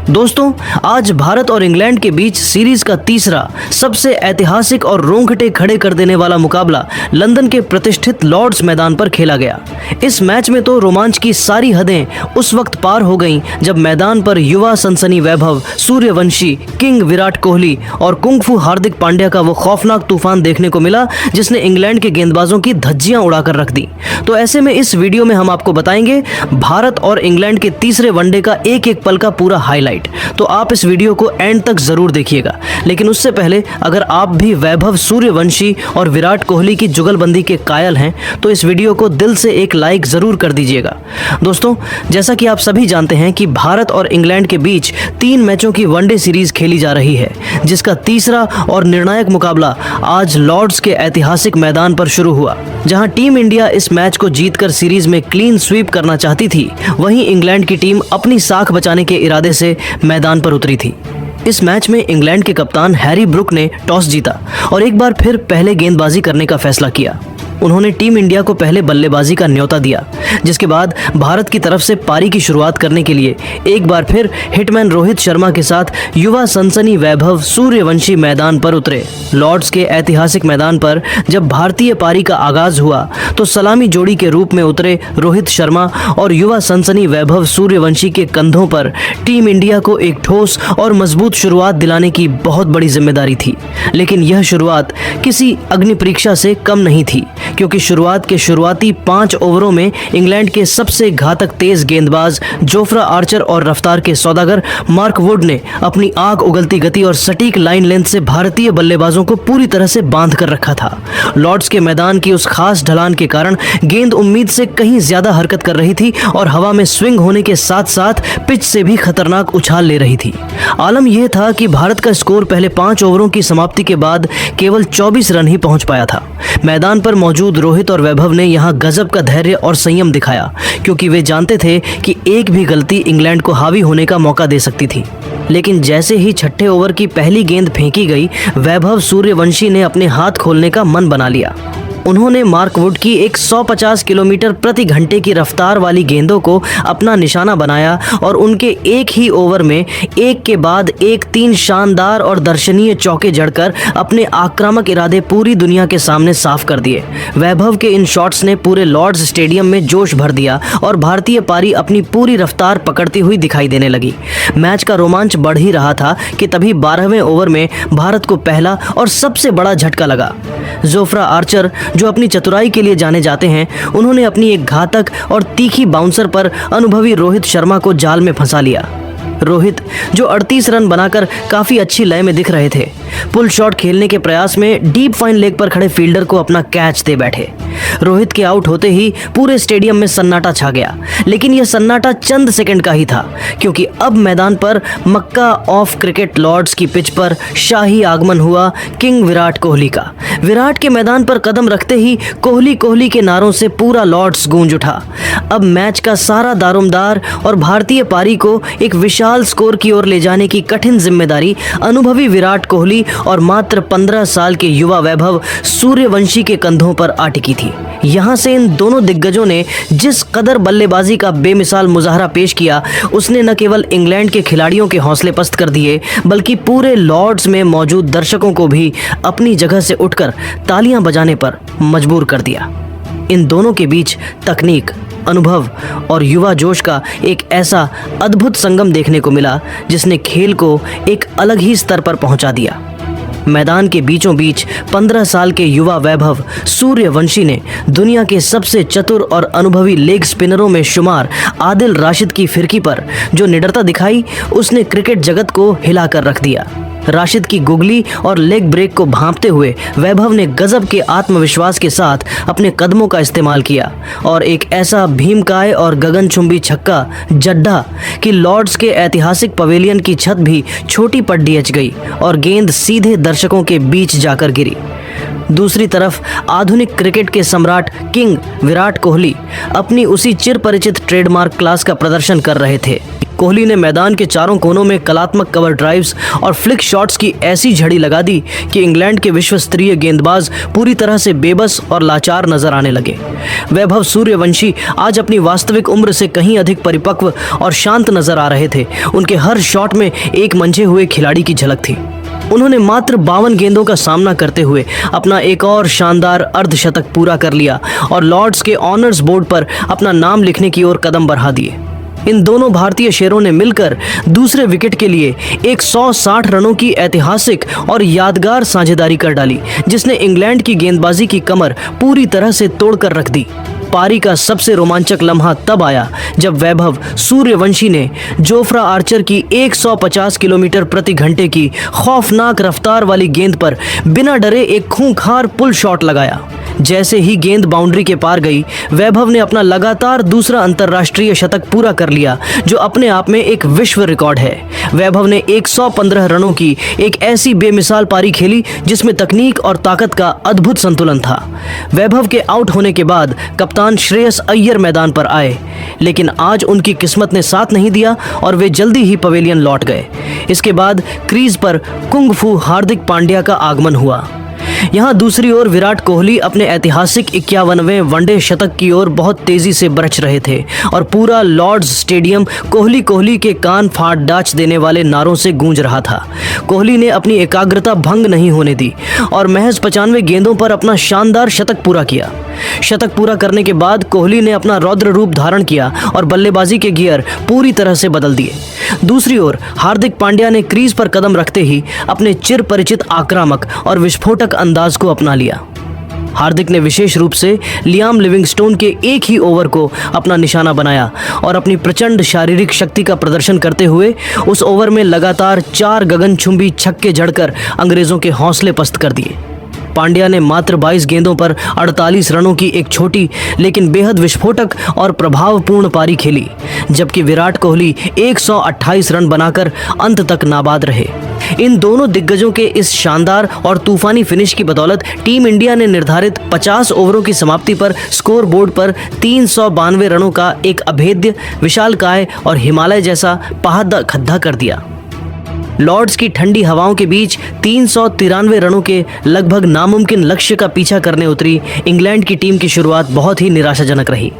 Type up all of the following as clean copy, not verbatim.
दोस्तों, आज भारत और इंग्लैंड के बीच सीरीज का तीसरा सबसे ऐतिहासिक और रोंगटे खड़े कर देने वाला मुकाबला लंदन के प्रतिष्ठित लॉर्ड्स मैदान पर खेला गया। इस मैच में तो रोमांच की सारी हदें उस वक्त पार हो गईं जब मैदान पर युवा सनसनी वैभव सूर्यवंशी, किंग विराट कोहली और कुंग-फू हार्दिक पांड्या का वो खौफनाक तूफान देखने को मिला जिसने इंग्लैंड के गेंदबाजों की धज्जियां उड़ाकर रख दी। तो ऐसे में इस वीडियो में हम आपको बताएंगे भारत और इंग्लैंड के तीसरे वनडे का एक एक पल का पूरा हाईलाइट। तो आप इस वीडियो को एंड तक जरूर देखिएगा। लेकिन उससे पहले अगर आप भी वैभव सूर्यवंशी और विराट कोहली की जुगलबंदी के कायल हैं तो इस वीडियो को दिल से एक लाइक जरूर कर दीजिएगा। दोस्तों, जैसा कि आप सभी जानते हैं कि भारत और इंग्लैंड के बीच 3 मैचों की वनडे सीरीज खेली जा रही है, जिसका तीसरा और निर्णायक मुकाबला आज लॉर्ड्स के ऐतिहासिक मैदान पर शुरू हुआ। जहां टीम इंडिया इस मैच को जीतकर सीरीज में क्लीन स्वीप करना चाहती थी, वहीं इंग्लैंड की टीम अपनी साख बचाने के इरादे से मैदान पर उतरी थी। इस मैच में इंग्लैंड के कप्तान हैरी ब्रुक ने टॉस जीता और एक बार फिर पहले गेंदबाजी करने का फैसला किया। उन्होंने टीम इंडिया को पहले बल्लेबाजी का न्योता दिया, जिसके बाद भारत की तरफ से पारी की शुरुआत करने के लिए एक बार फिर हिटमैन रोहित शर्मा के साथ युवा सनसनी वैभव सूर्यवंशी मैदान पर उतरे। लॉर्ड्स के ऐतिहासिक मैदान पर जब भारतीय पारी का आगाज हुआ तो सलामी जोड़ी के रूप में उतरे रोहित शर्मा और युवा सनसनी वैभव सूर्यवंशी के कंधों पर टीम इंडिया को एक ठोस और मजबूत शुरुआत दिलाने की बहुत बड़ी जिम्मेदारी थी। लेकिन यह शुरुआत किसी अग्नि परीक्षा से कम नहीं थी, क्योंकि शुरुआत के शुरुआती 5 ओवरों में इंग्लैंड के सबसे घातक तेज गेंदबाज जोफ्रा आर्चर और रफ्तार के सौदागर मार्क वुड ने अपनी आग उगलती गति और सटीक लाइन लेंथ से भारतीय बल्लेबाजों को पूरी तरह से बांध कर रखा था। लॉर्ड्स के मैदान की उस खास ढलान के कारण गेंद उम्मीद से कहीं ज्यादा हरकत कर रही थी और हवा में स्विंग होने के साथ साथ पिच से भी खतरनाक उछाल ले रही थी। आलम यह था कि भारत का स्कोर पहले 5 ओवरों की समाप्ति के बाद केवल 24 रन ही पहुंच पाया था। मैदान पर मौजूद रोहित और वैभव ने यहां गजब का धैर्य और संयम दिखाया, क्योंकि वे जानते थे कि एक भी गलती इंग्लैंड को हावी होने का मौका दे सकती थी। लेकिन जैसे ही छठे ओवर की पहली गेंद फेंकी गई, वैभव सूर्यवंशी ने अपने हाथ खोलने का मन बना लिया। उन्होंने मार्क वुड की 150 किलोमीटर प्रति घंटे की रफ्तार वाली गेंदों को अपना निशाना बनाया और उनके एक ही ओवर में एक के बाद एक 3 शानदार और दर्शनीय चौके जड़कर अपने आक्रामक इरादे पूरी दुनिया के सामने साफ कर दिए। वैभव के इन शॉट्स ने पूरे लॉर्ड्स स्टेडियम में जोश भर दिया और भारतीय पारी अपनी पूरी रफ्तार पकड़ती हुई दिखाई देने लगी। मैच का रोमांच बढ़ ही रहा था कि तभी 12वें ओवर में भारत को पहला और सबसे बड़ा झटका लगा। जोफ्रा आर्चर, जो अपनी चतुराई के लिए जाने जाते हैं, उन्होंने अपनी एक घातक और तीखी बाउंसर पर अनुभवी रोहित शर्मा को जाल में फंसा लिया। रोहित, जो 38 रन बनाकर काफी अच्छी लय में दिख रहे थे, पुल शॉट खेलने के प्रयास में डीप फाइन लेग पर खड़े फील्डर को अपना कैच दे बैठे। रोहित के आउट होते ही पूरे स्टेडियम में सन्नाटा छा गया, लेकिन यह सन्नाटा चंद सेकंड का ही था, क्योंकि अब मैदान पर मक्का ऑफ क्रिकेट लॉर्ड्स की पिच पर शाही आगमन हुआ किंग विराट कोहली का। विराट के मैदान पर कदम रखते ही कोहली कोहली के नारों से पूरा लॉर्ड्स गूंज उठा। अब मैच का सारा दारोमदार और भारतीय पारी को एक विशाल स्कोर की ओर ले जाने की कठिन जिम्मेदारी अनुभवी विराट कोहली और मात्र 15 साल के युवा वैभव सूर्यवंशी के कंधों पर आ टिकी थी। यहां से इन दोनों दिग्गजों ने जिस कदर बल्लेबाजी का बेमिसाल मुजाहरा पेश किया, उसने न केवल इंग्लैंड के खिलाड़ियों के हौसले पस्त कर दिए, बल्कि पूरे लॉर्ड्स में मौजूद दर्शकों को भी अपनी जगह से उठकर तालियां बजाने पर मजबूर कर दिया। इन दोनों के बीच तकनीक, अनुभव और युवा जोश का एक ऐसा अद्भुत संगम देखने को मिला जिसने खेल को एक अलग ही स्तर पर पहुंचा दिया। मैदान के बीचों बीच 15 साल के युवा वैभव सूर्यवंशी ने दुनिया के सबसे चतुर और अनुभवी लेग स्पिनरों में शुमार आदिल राशिद की फिरकी पर जो निडरता दिखाई, उसने क्रिकेट जगत को हिला कर रख दिया। राशिद की गुगली और लेग ब्रेक को भांपते हुए वैभव ने गजब के आत्मविश्वास के साथ अपने कदमों का इस्तेमाल किया और एक ऐसा भीमकाय और गगनचुंबी छक्का जड्ढा कि लॉर्ड्स के ऐतिहासिक पवेलियन की छत भी छोटी पड्डी अच गई और गेंद सीधे दर्शकों के बीच जाकर गिरी। दूसरी तरफ आधुनिक क्रिकेट के सम्राट किंग विराट कोहली अपनी उसी चिरपरिचित ट्रेडमार्क क्लास का प्रदर्शन कर रहे थे। कोहली ने मैदान के चारों कोनों में कलात्मक कवर ड्राइव्स और फ्लिक शॉट्स की ऐसी झड़ी लगा दी कि इंग्लैंड के विश्व स्तरीय गेंदबाज पूरी तरह से बेबस और लाचार नजर आने लगे। वैभव सूर्यवंशी आज अपनी वास्तविक उम्र से कहीं अधिक परिपक्व और शांत नजर आ रहे थे। उनके हर शॉट में एक मंझे हुए खिलाड़ी की झलक थी। उन्होंने मात्र 52 गेंदों का सामना करते हुए अपना एक और शानदार अर्धशतक पूरा कर लिया और लॉर्ड्स के ऑनर्स बोर्ड पर अपना नाम लिखने की ओर कदम बढ़ा दिए। इन दोनों भारतीय शेरों ने मिलकर दूसरे विकेट के लिए 160 रनों की ऐतिहासिक और यादगार साझेदारी कर डाली, जिसने इंग्लैंड की गेंदबाजी की कमर पूरी तरह से तोड़कर रख दी। पारी का सबसे रोमांचक लम्हा तब आया जब वैभव सूर्यवंशी ने जोफ्रा आर्चर की 150 किलोमीटर प्रति घंटे की खौफनाक रफ्तार वाली गेंद पर बिना डरे एक खूंखार पुल शॉट लगाया। जैसे ही गेंद बाउंड्री के पार गई, वैभव ने अपना लगातार दूसरा अंतर्राष्ट्रीय शतक पूरा कर लिया, जो अपने आप में एक विश्व रिकॉर्ड है। वैभव ने 115 रनों की एक ऐसी बेमिसाल पारी खेली जिसमें तकनीक और ताकत का अद्भुत संतुलन था। वैभव के आउट होने के बाद कप्तान श्रेयस अय्यर मैदान पर आए, लेकिन आज उनकी किस्मत ने साथ नहीं दिया और वे जल्दी ही पवेलियन लौट गए। इसके बाद क्रीज पर कुंग फू हार्दिक पांड्या का आगमन हुआ। यहाँ दूसरी ओर विराट कोहली अपने ऐतिहासिक 51वें वनडे शतक की ओर बहुत तेजी से बरछ रहे थे और पूरा लॉर्ड्स स्टेडियम कोहली कोहली के कान फाड़ डाच देने वाले नारों से गूंज रहा था। कोहली ने अपनी एकाग्रता भंग नहीं होने दी और महज 95 गेंदों पर अपना शानदार शतक पूरा किया। शतक पूरा करने के बाद कोहली ने अपना रौद्र रूप धारण किया और बल्लेबाजी के गियर पूरी तरह से बदल दिए। दूसरी ओर हार्दिक पांड्या ने क्रीज पर कदम रखते ही अपने चिर परिचित आक्रामक और विस्फोटक अंदाज को अपना लिया। हार्दिक ने विशेष रूप से लियाम लिविंगस्टोन के एक ही ओवर को अपना निशाना बनाया और अपनी प्रचंड शारीरिक शक्ति का प्रदर्शन करते हुए उस ओवर में लगातार 4 गगनचुंबी छक्के जड़कर अंग्रेजों के हौसले पस्त कर दिए। पांड्या ने मात्र 22 गेंदों पर 48 रनों की एक छोटी लेकिन बेहद विस्फोटक और प्रभावपूर्ण पारी खेली, जबकि विराट कोहली 128 रन बनाकर अंत तक नाबाद रहे। इन दोनों दिग्गजों के इस शानदार और तूफानी फिनिश की बदौलत टीम इंडिया ने निर्धारित 50 ओवरों की समाप्ति पर स्कोर बोर्ड पर 392 रनों का एक अभेद्य, विशालकाय और हिमालय जैसा पहाड़ खड्डा कर दिया। लॉर्ड्स की ठंडी हवाओं के बीच 393 रनों के लगभग नामुमकिन लक्ष्य का पीछा करने उतरी इंग्लैंड की टीम की शुरुआत बहुत ही निराशाजनक रही।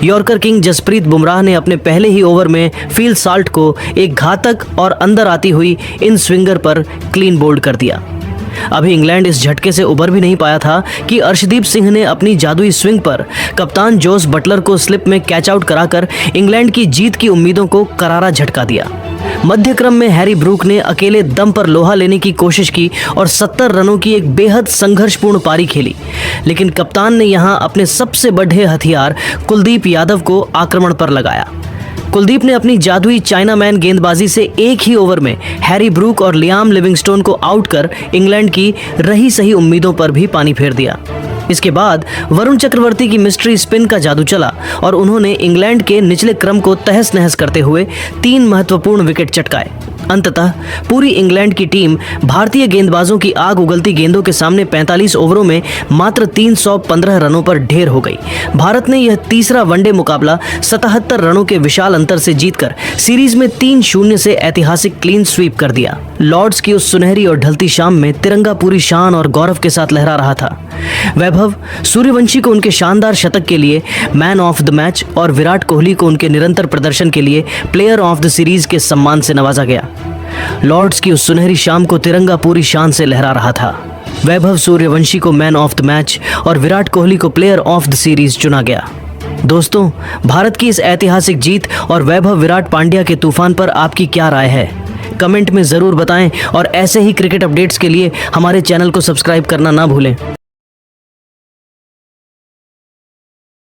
यॉर्कर किंग जसप्रीत बुमराह ने अपने पहले ही ओवर में फील साल्ट को एक घातक और अंदर आती हुई इन स्विंगर पर क्लीन बोल्ड कर दिया। अभी इंग्लैंड इस झटके से उबर भी नहीं पाया था कि अर्शदीप सिंह ने अपनी जादुई स्विंग पर कप्तान जोस बटलर को स्लिप में कैच आउट कराकर इंग्लैंड की जीत की उम्मीदों को करारा झटका दिया। मध्य क्रम में हैरी ब्रूक ने अकेले दम पर लोहा लेने की कोशिश की और 70 रनों की एक बेहद संघर्षपूर्ण पारी खेली, लेकिन कप्तान ने यहां अपने सबसे बड़े हथियार कुलदीप यादव को आक्रमण पर लगाया। कुलदीप ने अपनी जादुई चाइनामैन गेंदबाजी से एक ही ओवर में हैरी ब्रूक और लियाम लिविंगस्टोन को आउट कर इंग्लैंड की रही सही उम्मीदों पर भी पानी फेर दिया। इसके बाद वरुण चक्रवर्ती की मिस्ट्री स्पिन का जादू चला और उन्होंने इंग्लैंड के निचले क्रम को तहस नहस करते हुए 3 महत्वपूर्ण विकेट चटकाए। अंततः पूरी इंग्लैंड की टीम भारतीय गेंदबाजों की आग उगलती गेंदों के सामने 45 ओवरों में मात्र 315 रनों पर ढेर हो गई। भारत ने यह तीसरा वनडे मुकाबला 77 रनों के विशाल अंतर से जीतकर सीरीज में 3-0 से ऐतिहासिक क्लीन स्वीप कर दिया। लॉर्ड्स की उस सुनहरी और ढलती शाम में तिरंगा पूरी शान और गौरव के साथ लहरा रहा था। वैभव सूर्यवंशी को उनके शानदार शतक के लिए मैन ऑफ द मैच और विराट कोहली को उनके निरंतर प्रदर्शन के लिए प्लेयर ऑफ द सीरीज के सम्मान से नवाजा गया। लॉर्ड्स की उस सुनहरी शाम को तिरंगा पूरी शान से लहरा रहा था। वैभव सूर्यवंशी को मैन ऑफ द मैच और विराट कोहली को प्लेयर ऑफ द सीरीज चुना गया। दोस्तों, भारत की इस ऐतिहासिक जीत और वैभव विराट पांड्या के तूफान पर आपकी क्या राय है? कमेंट में जरूर बताएं और ऐसे ही क्रिकेट अपडेट्स के लिए हमारे चैनल को सब्सक्राइब करना ना भूलें।